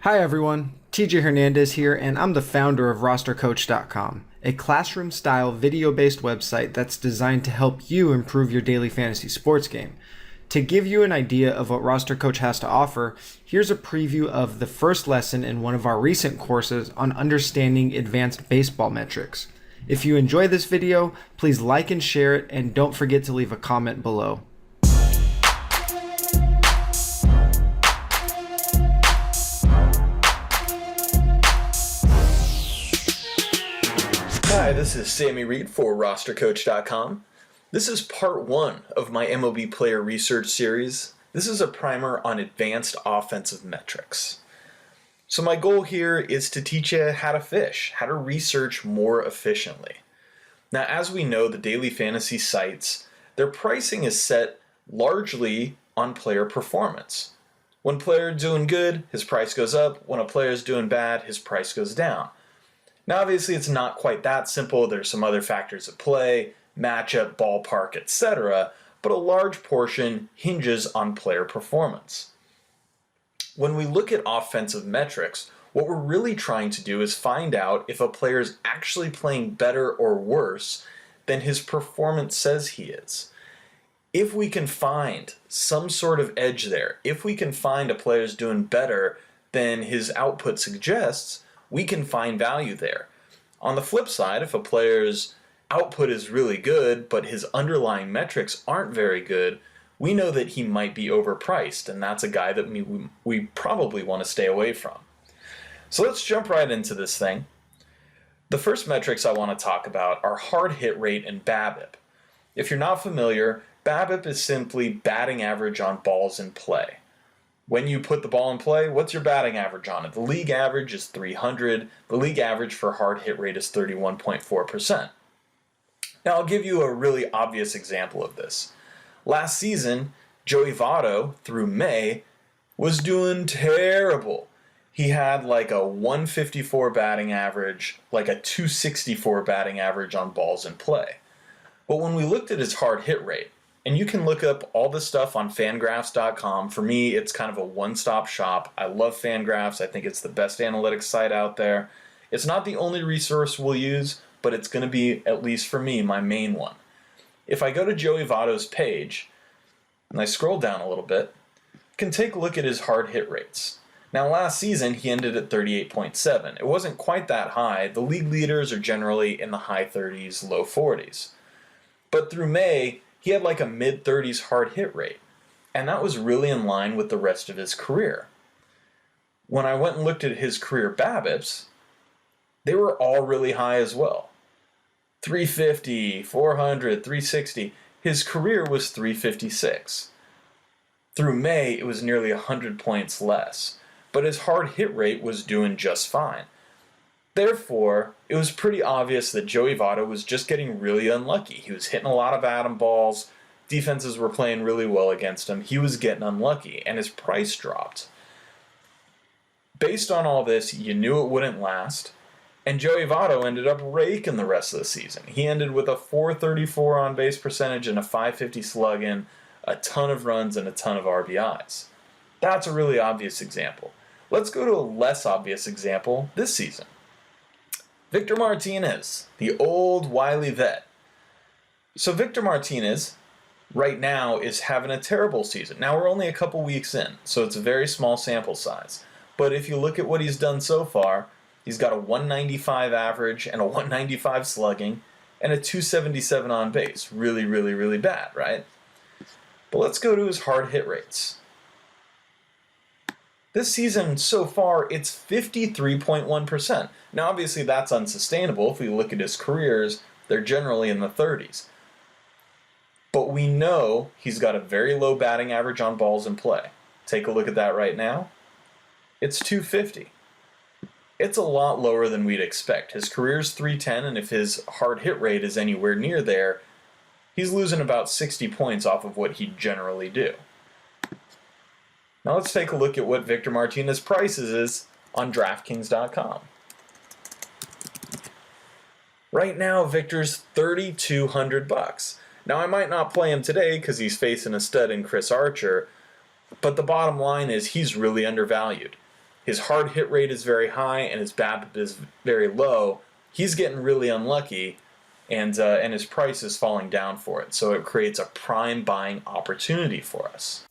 Hi everyone, TJ Hernandez here, and I'm the founder of RosterCoach.com, a classroom-style video-based website that's designed to help you improve your daily fantasy sports game. To give you an idea of what RosterCoach has to offer, here's a preview of the first lesson in one of our recent courses on understanding advanced baseball metrics. If you enjoy this video, please like and share it, and don't forget to leave a comment below. Hi, this is Sammy Reed for RosterCoach.com. This is part one of my MLB player research series. This is a primer on advanced offensive metrics. So my goal here is to teach you how to fish, how to research more efficiently. Now, as we know, the daily fantasy sites, their pricing is set largely on player performance. When a player is doing good, his price goes up. When a player is doing bad, his price goes down. Now, obviously, it's not quite that simple. There's some other factors at play, matchup, ballpark, etc., but a large portion hinges on player performance. When we look at offensive metrics, what we're really trying to do is find out if a player is actually playing better or worse than his performance says he is. If we can find some sort of edge there, if we can find a player is doing better than his output suggests, we can find value there. On the flip side, if a player's output is really good, but his underlying metrics aren't very good, we know that he might be overpriced, and that's a guy that we probably want to stay away from. So let's jump right into this thing. The first metrics I want to talk about are hard hit rate and BABIP. If you're not familiar, BABIP is simply batting average on balls in play. When you put the ball in play, what's your batting average on it? The league average is 300. The league average for hard hit rate is 31.4%. Now, I'll give you a really obvious example of this. Last season, Joey Votto, through May, was doing terrible. He had like a 154 batting average, like a 264 batting average on balls in play. But when we looked at his hard hit rate, and you can look up all this stuff on Fangraphs.com. For me, it's kind of a one-stop shop. I love Fangraphs. I think it's the best analytics site out there. It's not the only resource we'll use, but it's going to be, at least for me, my main one. If I go to Joey Votto's page, and I scroll down a little bit, you can take a look at his hard hit rates. Now, last season, he ended at 38.7. It wasn't quite that high. The league leaders are generally in the high 30s, low 40s. But through May, he had like a mid-30s hard hit rate, and that was really in line with the rest of his career. When I went and looked at his career BABIPs, they were all really high as well. 350, 400, 360. His career was 356. Through May, it was nearly 100 points less, but his hard hit rate was doing just fine. Therefore, it was pretty obvious that Joey Votto was just getting really unlucky. He was hitting a lot of atom balls, defenses were playing really well against him, he was getting unlucky, and his price dropped. Based on all this, you knew it wouldn't last, and Joey Votto ended up raking the rest of the season. He ended with a 434 on-base percentage and a 550 slug-in, a ton of runs, and a ton of RBIs. That's a really obvious example. Let's go to a less obvious example this season. Victor Martinez, the old wily vet. So Victor Martinez, right now, is having a terrible season. Now, we're only a couple weeks in, so it's a very small sample size. But if you look at what he's done so far, he's got a 195 average and a 195 slugging and a 277 on base. Really, really, really bad, right? But let's go to his hard hit rates. This season, so far, it's 53.1%. Now, obviously, that's unsustainable. If we look at his careers, they're generally in the 30s. But we know he's got a very low batting average on balls in play. Take a look at that right now. It's 250. It's a lot lower than we'd expect. His career's 310, and if his hard hit rate is anywhere near there, he's losing about 60 points off of what he'd generally do. Now let's take a look at what Victor Martinez prices is on DraftKings.com. Right now, Victor's $3,200. Now, I might not play him today because he's facing a stud in Chris Archer, but the bottom line is he's really undervalued. his hard hit rate is very high and his BABIP is very low, he's getting really unlucky, and his price is falling down for it. So it creates a prime buying opportunity for us.